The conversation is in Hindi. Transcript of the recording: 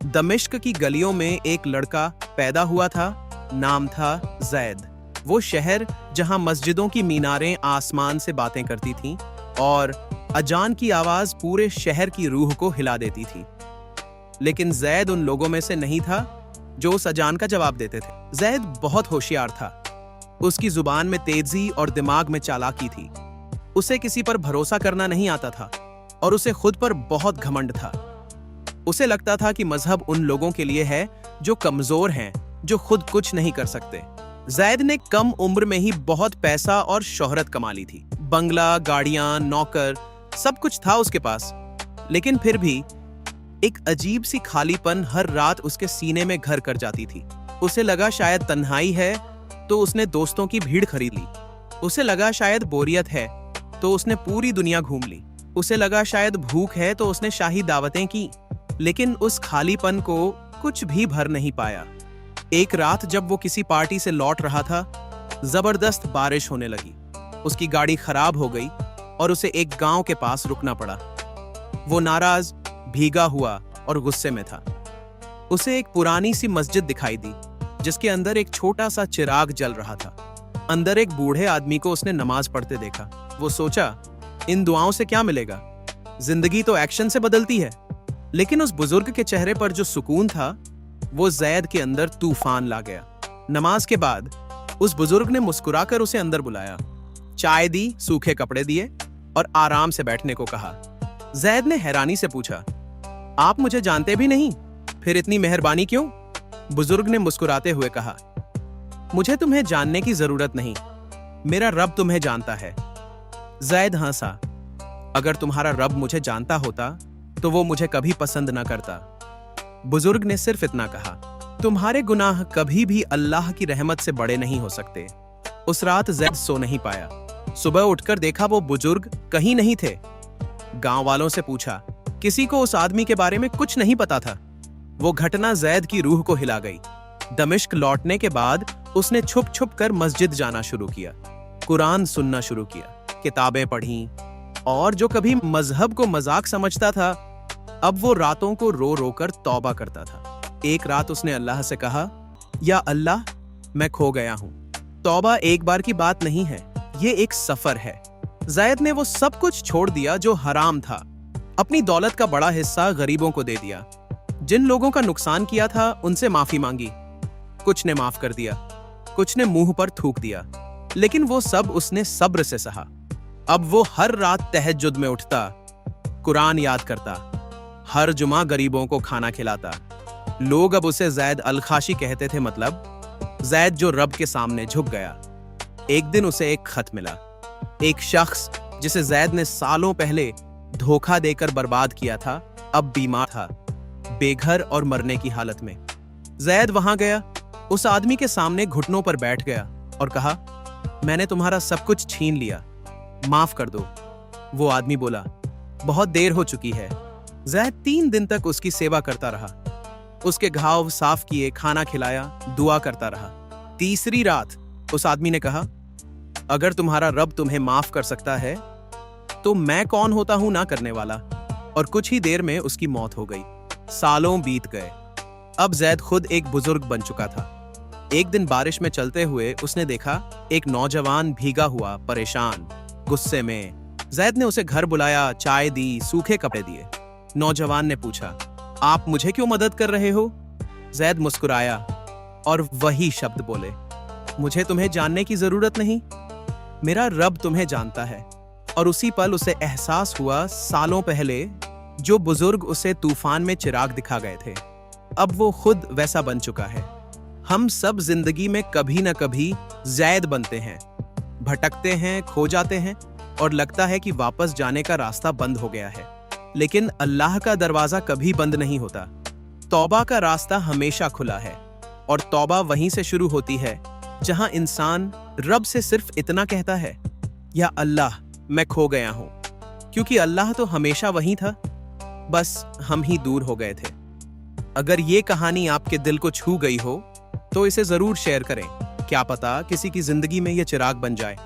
दमिश्क की गलियों में एक लड़का पैदा हुआ था, नाम था जैद। वो शहर जहां मस्जिदों की मीनारें आसमान से बातें करती थीं और अजान की आवाज पूरे शहर की रूह को हिला देती थी। लेकिन जैद उन लोगों में से नहीं था जो उस अजान का जवाब देते थे। जैद बहुत होशियार था। उसकी जुबान में तेजी और दिमाग में चालाकी थी। उसे किसी पर भरोसा करना नहीं आता था और उसे खुद पर बहुत घमंड था। उसे लगता था कि मजहब उन लोगों के लिए है जो कमजोर हैं, जो खुद कुछ नहीं कर सकते। जैद ने कम उम्र में ही बहुत पैसा और शोहरत कमा ली थी। बंगला, गाड़ियां, नौकर, सब कुछ था उसके पास। लेकिन फिर भी एक अजीब सी खालीपन हर रात उसके सीने में घर कर जाती थी। उसे लगा शायद तन्हाई है तो उसने दोस्तों की भीड़ खरीद ली। उसे लगा शायद बोरियत है तो उसने पूरी दुनिया घूम ली। उसे लगा शायद भूख है तो उसने शाही दावतें की। लेकिन उस खालीपन को कुछ भी भर नहीं पाया। एक रात जब वो किसी पार्टी से लौट रहा था, जबरदस्त बारिश होने लगी। उसकी गाड़ी खराब हो गई और उसे एक गांव के पास रुकना पड़ा। वो नाराज, भीगा हुआ और गुस्से में था। उसे एक पुरानी सी मस्जिद दिखाई दी जिसके अंदर एक छोटा सा चिराग जल रहा था। अंदर एक बूढ़े आदमी को उसने नमाज पढ़ते देखा। वो सोचा, इन दुआओं से क्या मिलेगा? जिंदगी तो एक्शन से बदलती है। लेकिन उस बुजुर्ग के चेहरे पर जो सुकून था, वो जैद के अंदर तूफान ला गया। नमाज के बाद उस बुजुर्ग ने मुस्कुराकर उसे अंदर बुलाया, चाय दी, सूखे कपड़े दिए और आराम से बैठने को कहा। जैद ने हैरानी से पूछा, आप मुझे जानते भी नहीं, फिर इतनी मेहरबानी क्यों? बुजुर्ग ने मुस्कुराते हुए कहा, मुझे तुम्हें जानने की जरूरत नहीं, मेरा रब तुम्हें जानता है। जैद हंसा, अगर तुम्हारा रब मुझे जानता होता तो वो मुझे कभी पसंद न करता। बुजुर्ग ने सिर्फ इतना कहा, तुम्हारे गुनाह कभी भी अल्लाह की रहमत से बड़े नहीं हो सकते। उस रात जैद सो नहीं पाया। सुबह उठकर देखा वो बुजुर्ग कहीं नहीं थे। गांव वालों से पूछा, किसी को उस आदमी के बारे में कुछ नहीं पता था। वो घटना जैद की रूह को हिला गई। दमिश्क लौटने के बाद उसने छुप छुप कर मस्जिद जाना शुरू किया, कुरान सुनना शुरू किया, किताबें पढ़ी और जो कभी मजहब को मजाक समझता था, अब वो रातों को रो रो कर तौबा करता था। एक रात उसने अल्लाह से कहा, या अल्लाह, मैं खो गया हूं। तौबा एक बार की बात नहीं है, ये एक सफर है। जैद ने वो सब कुछ छोड़ दिया जो हराम था। अपनी दौलत का बड़ा हिस्सा गरीबों को दे दिया। जिन लोगों का नुकसान किया था उनसे माफी मांगी। कुछ ने माफ कर दिया, कुछ ने मुंह पर थूक दिया, लेकिन वो सब उसने सब्र से सहा। अब वो हर रात तहज्जुद में उठता, कुरान याद करता, हर जुमा गरीबों को खाना खिलाता। लोग अब उसे जैद अल-खाशी कहते थे, मतलब जैद जो रब के सामने झुक गया। एक दिन उसे एक खत मिला। एक शख्स जिसे जैद ने सालों पहले धोखा देकर बर्बाद किया था, अब बीमार था, बेघर और मरने की हालत में। जैद वहां गया, उस आदमी के सामने घुटनों पर बैठ गया और कहा, मैंने तुम्हारा सब कुछ छीन लिया, माफ कर दो। वो आदमी बोला, बहुत देर हो चुकी है। जैद 3 दिन तक उसकी सेवा करता रहा, उसके घाव साफ किए, खाना खिलाया, दुआ करता रहा। तीसरी रात उस आदमी ने कहा, अगर तुम्हारा रब तुम्हें माफ कर सकता है तो मैं कौन होता हूं ना करने वाला। और कुछ ही देर में उसकी मौत हो गई। सालों बीत गए। अब जैद खुद एक बुजुर्ग बन चुका था। एक दिन बारिश में चलते हुए उसने देखा एक नौजवान भीगा हुआ, परेशान, गुस्से में। जैद ने उसे घर बुलाया, चाय दी, सूखे कपड़े दिए। नौजवान ने पूछा, आप मुझे क्यों मदद कर रहे हो? जैद मुस्कुराया और वही शब्द बोले, मुझे तुम्हें जानने की जरूरत नहीं, मेरा रब तुम्हें जानता है। और उसी पल उसे एहसास हुआ, सालों पहले जो बुजुर्ग उसे तूफान में चिराग दिखा गए थे, अब वो खुद वैसा बन चुका है। हम सब जिंदगी में कभी न कभी जैद बनते हैं, भटकते हैं, खो जाते हैं और लगता है कि वापस जाने का रास्ता बंद हो गया है। लेकिन अल्लाह का दरवाजा कभी बंद नहीं होता। तौबा का रास्ता हमेशा खुला है और तौबा वहीं से शुरू होती है जहां इंसान रब से सिर्फ इतना कहता है, या अल्लाह, मैं खो गया हूं। क्योंकि अल्लाह तो हमेशा वहीं था, बस हम ही दूर हो गए थे। अगर ये कहानी आपके दिल को छू गई हो तो इसे जरूर शेयर करें। क्या पता किसी की जिंदगी में ये चिराग बन जाए।